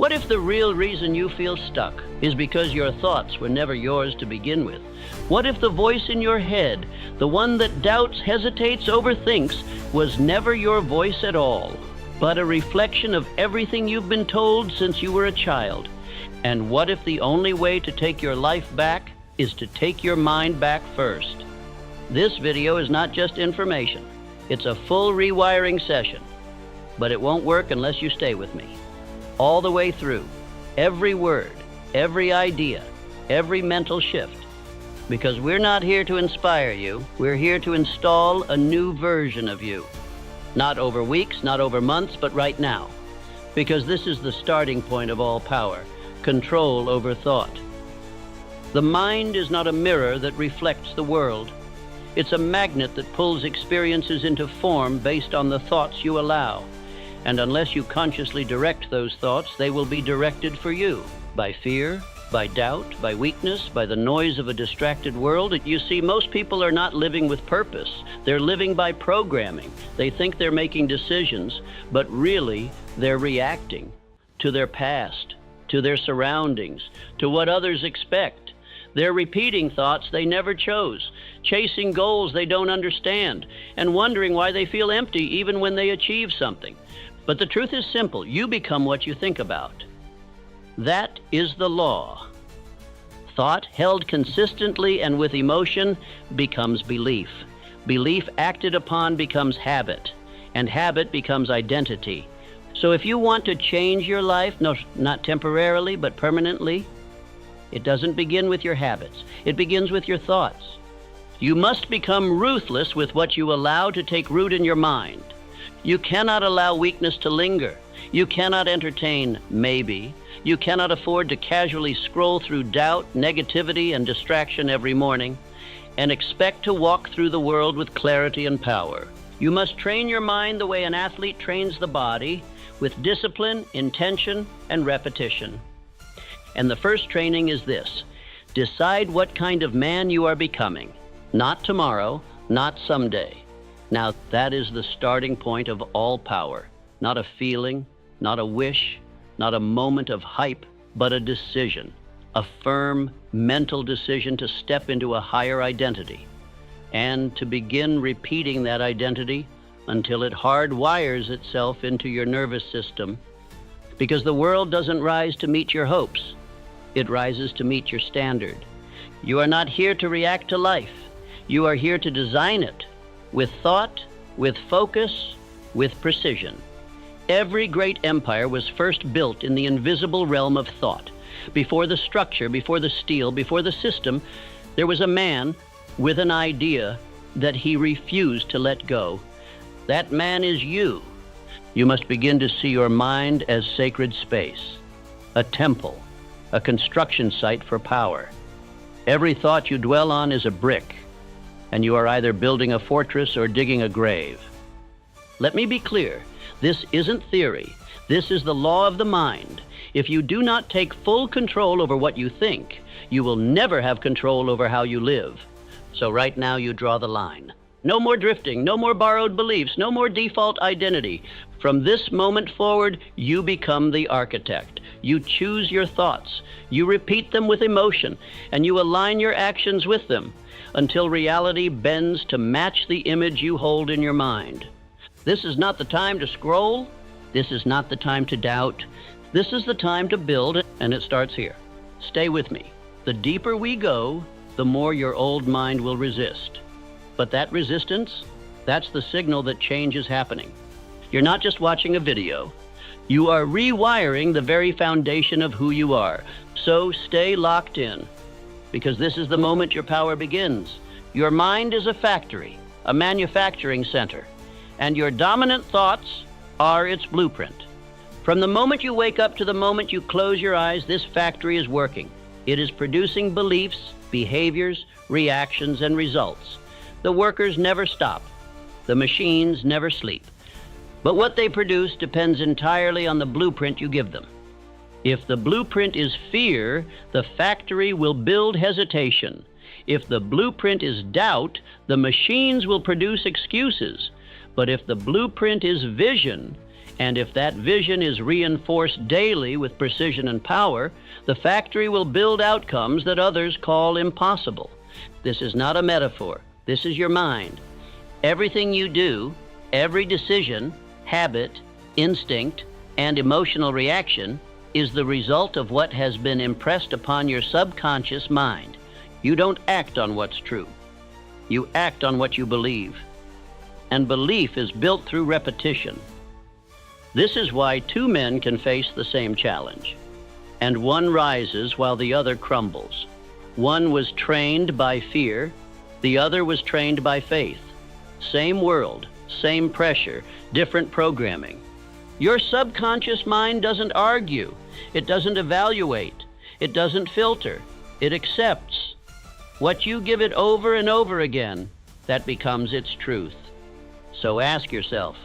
What if the real reason you feel stuck is because your thoughts were never yours to begin with? What if the voice in your head, the one that doubts, hesitates, overthinks, was never your voice at all, but a reflection of everything you've been told since you were a child? And what if the only way to take your life back is to take your mind back first? This video is not just information. It's a full rewiring session. But it won't work unless you stay with me. All the way through. Every word, every idea, every mental shift. Because we're not here to inspire you. We're here to install a new version of you. Not over weeks, not over months, but right now. Because this is the starting point of all power. Control over thought. The mind is not a mirror that reflects the world. It's a magnet that pulls experiences into form based on the thoughts you allow. And unless you consciously direct those thoughts, they will be directed for you. By fear, by doubt, by weakness, by the noise of a distracted world. You see, most people are not living with purpose. They're living by programming. They think they're making decisions, but really they're reacting to their past, to their surroundings, to what others expect. They're repeating thoughts they never chose, chasing goals they don't understand, and wondering why they feel empty even when they achieve something. But the truth is simple. You become what you think about. That is the law. Thought held consistently and with emotion becomes belief. Belief acted upon becomes habit, and habit becomes identity. So if you want to change your life, no, not temporarily, but permanently, it doesn't begin with your habits. It begins with your thoughts. You must become ruthless with what you allow to take root in your mind. You cannot allow weakness to linger. You cannot entertain maybe. You cannot afford to casually scroll through doubt, negativity, and distraction every morning and expect to walk through the world with clarity and power. You must train your mind the way an athlete trains the body, with discipline, intention, and repetition. And the first training is this: decide what kind of man you are becoming. Not tomorrow, not someday. Now that is the starting point of all power. Not a feeling, not a wish, not a moment of hype, but a decision. A firm mental decision to step into a higher identity and to begin repeating that identity until it hardwires itself into your nervous system. Because the world doesn't rise to meet your hopes. It rises to meet your standard. You are not here to react to life. You are here to design it. With thought, with focus, with precision. Every great empire was first built in the invisible realm of thought. Before the structure, before the steel, before the system, there was a man with an idea that he refused to let go. That man is you. You must begin to see your mind as sacred space, a temple, a construction site for power. Every thought you dwell on is a brick, and you are either building a fortress or digging a grave. Let me be clear. This isn't theory. This is the law of the mind. If you do not take full control over what you think, you will never have control over how you live. So right now you draw the line. No more drifting, no more borrowed beliefs, no more default identity. From this moment forward, you become the architect. You choose your thoughts. You repeat them with emotion, and you align your actions with them until reality bends to match the image you hold in your mind. This is not the time to scroll. This is not the time to doubt. This is the time to build, and it starts here. Stay with me. The deeper we go, the more your old mind will resist. But that resistance, that's the signal that change is happening. You're not just watching a video. You are rewiring the very foundation of who you are. So stay locked in, because this is the moment your power begins. Your mind is a factory, a manufacturing center, and your dominant thoughts are its blueprint. From the moment you wake up to the moment you close your eyes, this factory is working. It is producing beliefs, behaviors, reactions, and results. The workers never stop. The machines never sleep. But what they produce depends entirely on the blueprint you give them. If the blueprint is fear, the factory will build hesitation. If the blueprint is doubt, the machines will produce excuses. But if the blueprint is vision And if that vision is reinforced daily with precision and power, the factory will build outcomes that others call impossible. This is not a metaphor. This is your mind. Everything you do, every decision, habit, instinct, and emotional reaction is the result of what has been impressed upon your subconscious mind. You don't act on what's true. You act on what you believe. And belief is built through repetition. This is why two men can face the same challenge, and one rises while the other crumbles. One was trained by fear, the other was trained by faith. Same world, same pressure, different programming. Your subconscious mind doesn't argue, it doesn't evaluate, it doesn't filter, it accepts. What you give it over and over again, that becomes its truth. So ask yourself,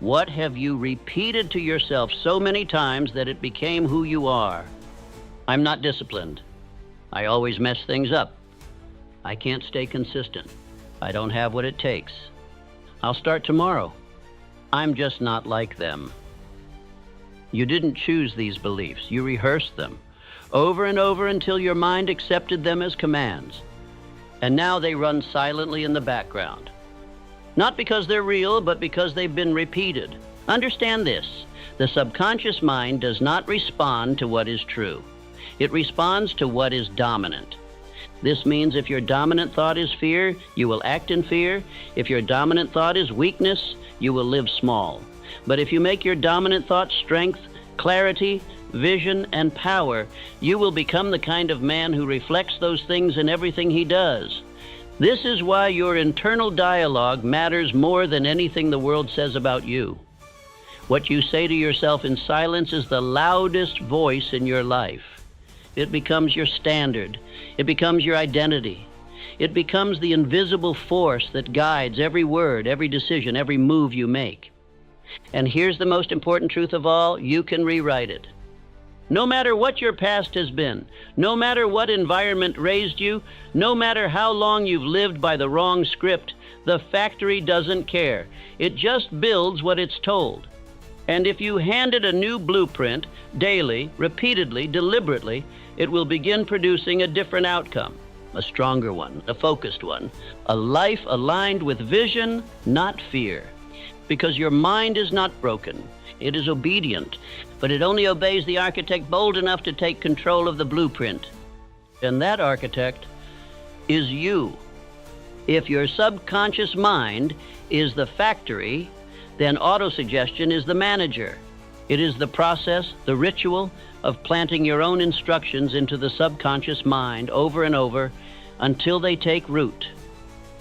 what have you repeated to yourself so many times that it became who you are? I'm not disciplined. I always mess things up. I can't stay consistent. I don't have what it takes. I'll start tomorrow. I'm just not like them. You didn't choose these beliefs. You rehearsed them over and over until your mind accepted them as commands. And now they run silently in the background. Not because they're real, but because they've been repeated. Understand this. The subconscious mind does not respond to what is true. It responds to what is dominant. This means if your dominant thought is fear, you will act in fear. If your dominant thought is weakness, you will live small. But if you make your dominant thought strength, clarity, vision, and power, you will become the kind of man who reflects those things in everything he does. This is why your internal dialogue matters more than anything the world says about you. What you say to yourself in silence is the loudest voice in your life. It becomes your standard. It becomes your identity. It becomes the invisible force that guides every word, every decision, every move you make. And here's the most important truth of all, you can rewrite it. No matter what your past has been, no matter what environment raised you, no matter how long you've lived by the wrong script, the factory doesn't care. It just builds what it's told. And if you hand it a new blueprint, daily, repeatedly, deliberately, it will begin producing a different outcome, a stronger one, a focused one, a life aligned with vision, not fear. Because your mind is not broken. It is obedient, but it only obeys the architect bold enough to take control of the blueprint. And that architect is you. If your subconscious mind is the factory, then autosuggestion is the manager. It is the process, the ritual of planting your own instructions into the subconscious mind over and over until they take root.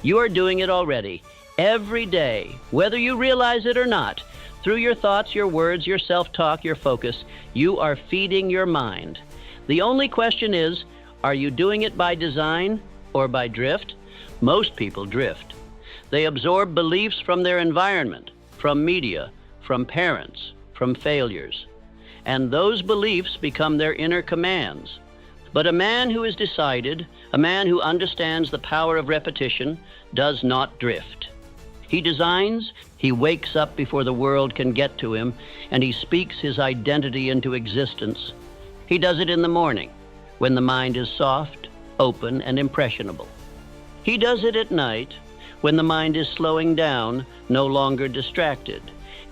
You are doing it already, every day, whether you realize it or not. Through your thoughts, your words, your self-talk, your focus, you are feeding your mind. The only question is, are you doing it by design or by drift? Most people drift. They absorb beliefs from their environment, from media, from parents, from failures. And those beliefs become their inner commands. But a man who is decided, a man who understands the power of repetition, does not drift. He designs, he wakes up before the world can get to him, and he speaks his identity into existence. He does it in the morning, when the mind is soft, open, and impressionable. He does it at night, when the mind is slowing down, no longer distracted.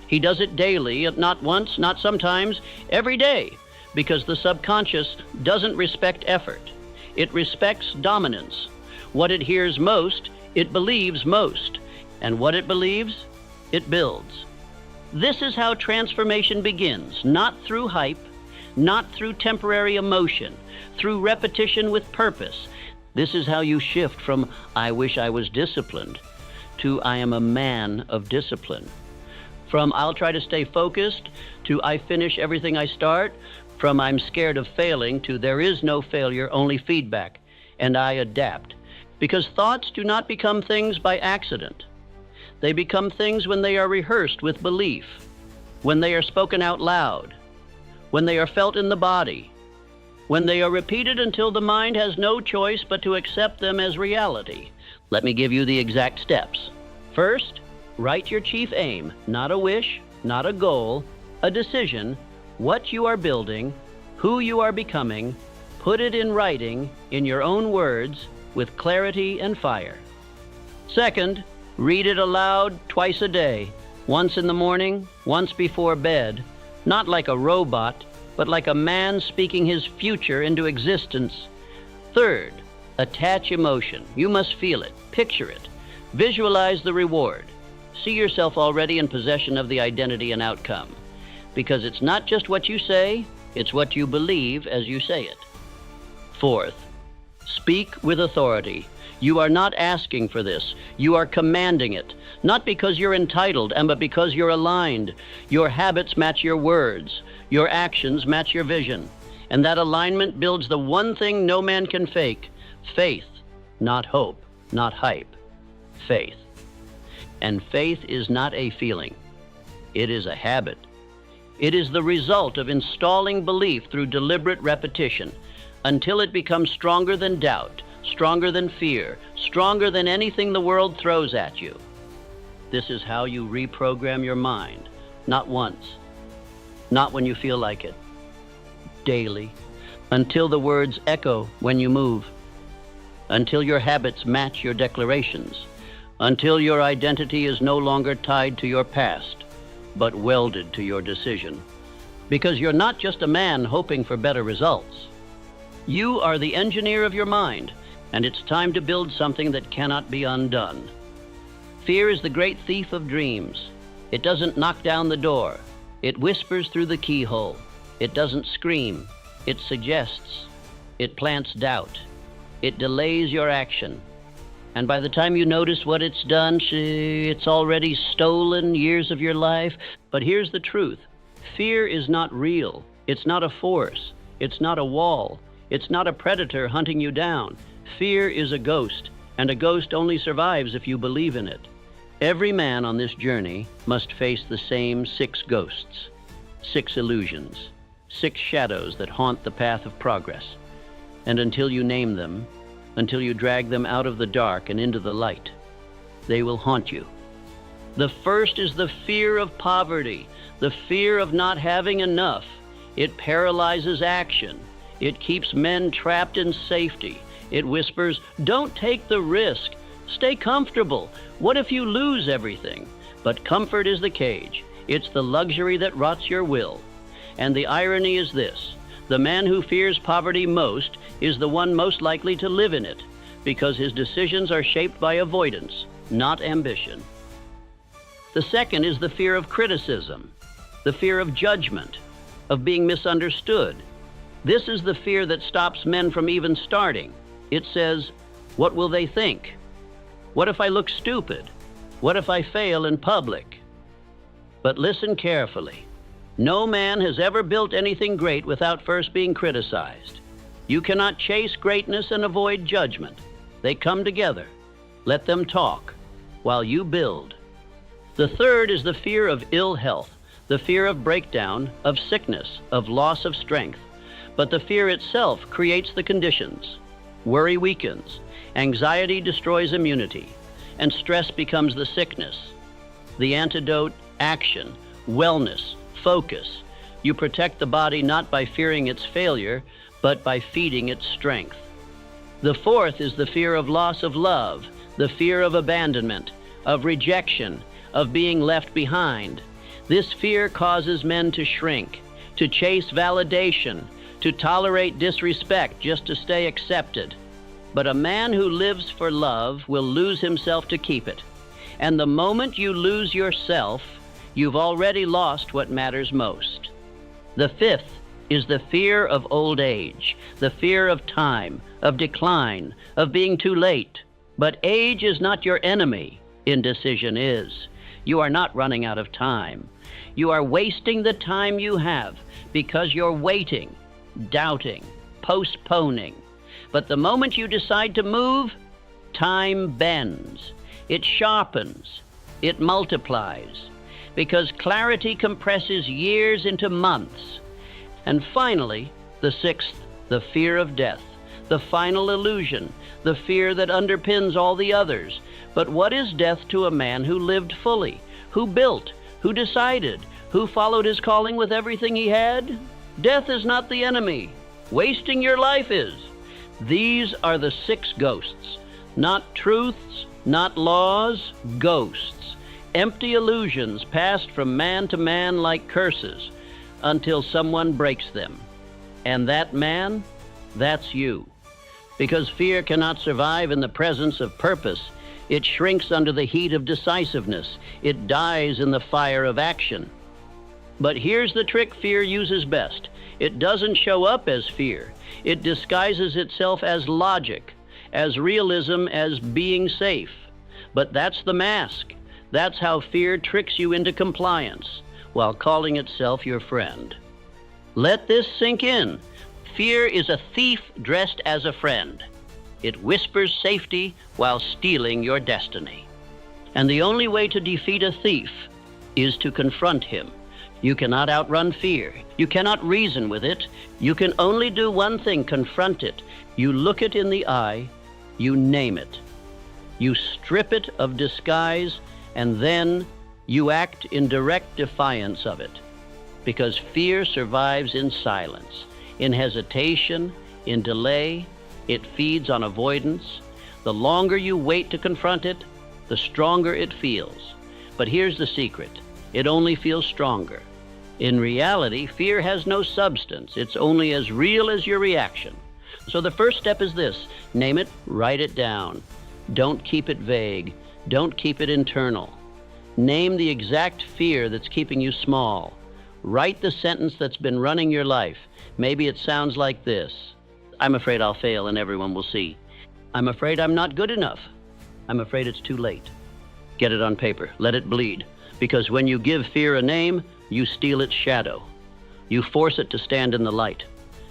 He does it daily, not once, not sometimes, every day, because the subconscious doesn't respect effort. It respects dominance. What it hears most, it believes most. And what it believes, it builds. This is how transformation begins, not through hype, not through temporary emotion, through repetition with purpose. This is how you shift from "I wish I was disciplined" to "I am a man of discipline." From "I'll try to stay focused" to "I finish everything I start." From "I'm scared of failing" to "There is no failure, only feedback, and I adapt." Because thoughts do not become things by accident. They become things when they are rehearsed with belief, when they are spoken out loud, when they are felt in the body, when they are repeated until the mind has no choice but to accept them as reality. Let me give you the exact steps. First, write your chief aim, not a wish, not a goal, A decision, what you are building, who you are becoming, put it in writing, in your own words, with clarity and fire. Second, read it aloud twice a day, once in the morning, once before bed, not like a robot, but like a man speaking his future into existence. Third, attach emotion. You must feel it, picture it, visualize the reward. See yourself already in possession of the identity and outcome. Because it's not just what you say, it's what you believe as you say it. Fourth, speak with authority. You are not asking for this. You are commanding it. Not because you're entitled, but because you're aligned. Your habits match your words. Your actions match your vision. And that alignment builds the one thing no man can fake. Faith, not hope, not hype. Faith. And faith is not a feeling. It is a habit. It is the result of installing belief through deliberate repetition until it becomes stronger than doubt, stronger than fear, stronger than anything the world throws at you. This is how you reprogram your mind, not once, not when you feel like it, daily, until the words echo when you move, until your habits match your declarations, until your identity is no longer tied to your past, but welded to your decision. Because you're not just a man hoping for better results. You are the engineer of your mind, and it's time to build something that cannot be undone. Fear is the great thief of dreams. It doesn't knock down the door. It whispers through the keyhole. It doesn't scream. It suggests. It plants doubt. It delays your action. And by the time you notice what it's done, it's already stolen years of your life. But here's the truth. Fear is not real. It's not a force. It's not a wall. It's not a predator hunting you down. Fear is a ghost, and a ghost only survives if you believe in it. Every man on this journey must face the same 6 ghosts, 6 illusions, 6 shadows that haunt the path of progress. And until you name them, until you drag them out of the dark and into the light, they will haunt you. The first is the fear of poverty, the fear of not having enough. It paralyzes action. It keeps men trapped in safety. It whispers, don't take the risk. Stay comfortable. What if you lose everything? But comfort is the cage. It's the luxury that rots your will. And the irony is this. The man who fears poverty most is the one most likely to live in it, because his decisions are shaped by avoidance, not ambition. The second is the fear of criticism, the fear of judgment, of being misunderstood. This is the fear that stops men from even starting. It says, what will they think? What if I look stupid? What if I fail in public? But listen carefully. No man has ever built anything great without first being criticized. You cannot chase greatness and avoid judgment. They come together. Let them talk while you build. The third is the fear of ill health, the fear of breakdown, of sickness, of loss of strength. But the fear itself creates the conditions. Worry weakens. Anxiety destroys immunity. And stress becomes the sickness. The antidote, action, wellness, focus. You protect the body not by fearing its failure, but by feeding its strength. The fourth is the fear of loss of love, the fear of abandonment, of rejection, of being left behind. This fear causes men to shrink, to chase validation, to tolerate disrespect just to stay accepted. But a man who lives for love will lose himself to keep it. And the moment you lose yourself, you've already lost what matters most. The fifth is the fear of old age, the fear of time, of decline, of being too late. But age is not your enemy. Indecision is. You are not running out of time. You are wasting the time you have because you're waiting, doubting, postponing. But the moment you decide to move, time bends. It sharpens. It multiplies. Because clarity compresses years into months. And finally, the sixth, the fear of death, the final illusion, the fear that underpins all the others. But what is death to a man who lived fully, who built, who decided, Who followed his calling with everything he had? Death is not the enemy. Wasting your life is. These are the 6 ghosts. Not truths, not laws, ghosts. Empty illusions passed from man to man like curses until someone breaks them. And that man, that's you. Because fear cannot survive in the presence of purpose. It shrinks under the heat of decisiveness. It dies in the fire of action. But here's the trick fear uses best. It doesn't show up as fear. It disguises itself as logic, as realism, as being safe. But that's the mask. That's how fear tricks you into compliance while calling itself your friend. Let this sink in. Fear is a thief dressed as a friend. It whispers safety while stealing your destiny. And the only way to defeat a thief is to confront him. You cannot outrun fear. You cannot reason with it. You can only do one thing, confront it. You look it in the eye, you name it. You strip it of disguise, and then you act in direct defiance of it. Because fear survives in silence, in hesitation, in delay. It feeds on avoidance. The longer you wait to confront it, the stronger it feels. But here's the secret. It only feels stronger. In reality, fear has no substance. It's only as real as your reaction. So the first step is this. Name it, write it down. Don't keep it vague. Don't keep it internal. Name the exact fear that's keeping you small. Write the sentence that's been running your life. Maybe it sounds like this. I'm afraid I'll fail and everyone will see. I'm afraid I'm not good enough. I'm afraid it's too late. Get it on paper. Let it bleed. Because when you give fear a name, you steal its shadow. You force it to stand in the light.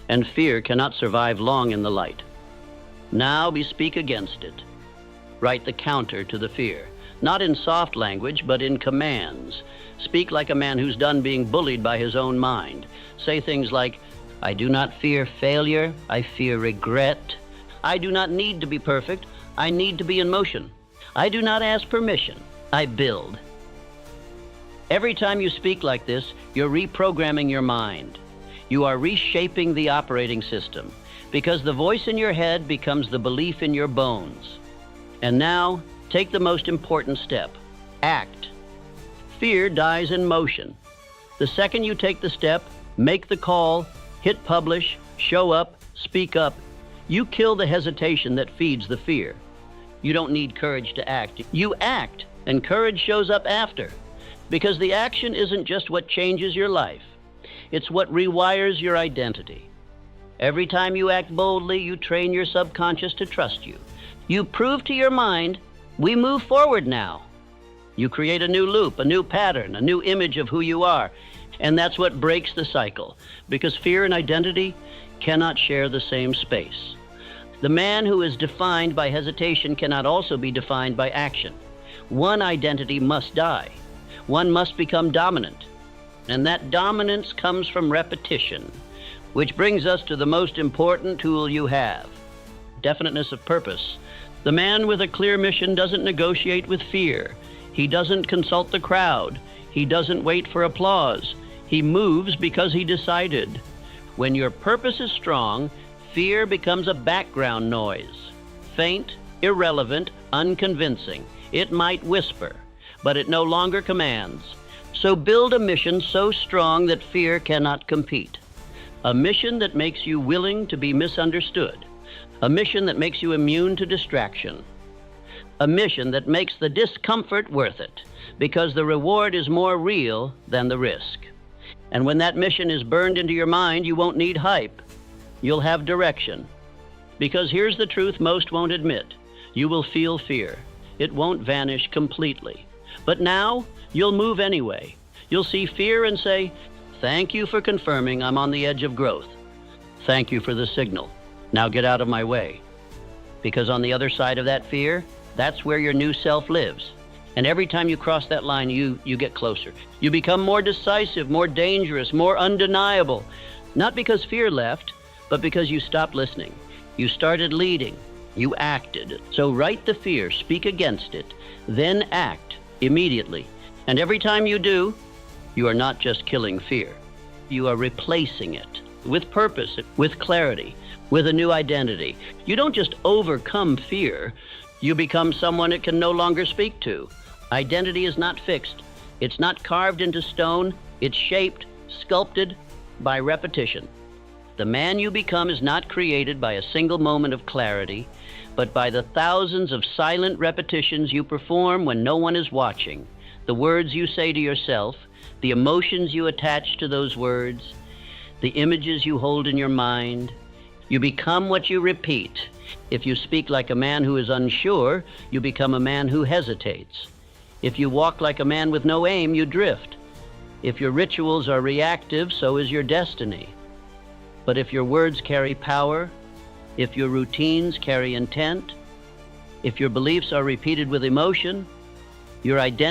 And fear cannot survive long in the light. Now we speak against it. Write the counter to the fear. Not in soft language, but in commands. Speak like a man who's done being bullied by his own mind. Say things like, I do not fear failure, I fear regret. I do not need to be perfect, I need to be in motion. I do not ask permission, I build. Every time you speak like this, you're reprogramming your mind. You are reshaping the operating system, because the voice in your head becomes the belief in your bones. And now, take the most important step. Act. Fear dies in motion. The second you take the step, make the call, hit publish, show up, speak up, you kill the hesitation that feeds the fear. You don't need courage to act. You act, and courage shows up after. Because the action isn't just what changes your life. It's what rewires your identity. Every time you act boldly, you train your subconscious to trust you. You prove to your mind, we move forward now. You create a new loop, a new pattern, a new image of who you are. And that's what breaks the cycle, because fear and identity cannot share the same space. The man who is defined by hesitation cannot also be defined by action. One identity must die. One must become dominant. And that dominance comes from repetition, which brings us to the most important tool you have, definiteness of purpose. The man with a clear mission doesn't negotiate with fear. He doesn't consult the crowd. He doesn't wait for applause. He moves because he decided. When your purpose is strong, fear becomes a background noise. Faint, irrelevant, unconvincing. It might whisper, but it no longer commands. So build a mission so strong that fear cannot compete. A mission that makes you willing to be misunderstood. A mission that makes you immune to distraction. A mission that makes the discomfort worth it, because the reward is more real than the risk. And when that mission is burned into your mind, you won't need hype. You'll have direction. Because here's the truth most won't admit. You will feel fear. It won't vanish completely. But now, you'll move anyway. You'll see fear and say, thank you for confirming I'm on the edge of growth. Thank you for the signal. Now get out of my way. Because on the other side of that fear, that's where your new self lives. And every time you cross that line, you get closer. You become more decisive, more dangerous, more undeniable. Not because fear left, but because you stopped listening. You started leading. You acted. So write the fear, speak against it, then act immediately. And every time you do, You are not just killing fear. You are replacing it with purpose, with clarity, with a new identity. You don't just overcome fear. You become someone it can no longer speak to. Identity is not fixed. It's not carved into stone. It's shaped, sculpted by repetition. The man you become is not created by a single moment of clarity, but by the thousands of silent repetitions you perform when no one is watching, the words you say to yourself, the emotions you attach to those words, the images you hold in your mind. You become what you repeat. If you speak like a man who is unsure, you become a man who hesitates. If you walk like a man with no aim, you drift. If your rituals are reactive, so is your destiny. But if your words carry power, if your routines carry intent, if your beliefs are repeated with emotion, your identity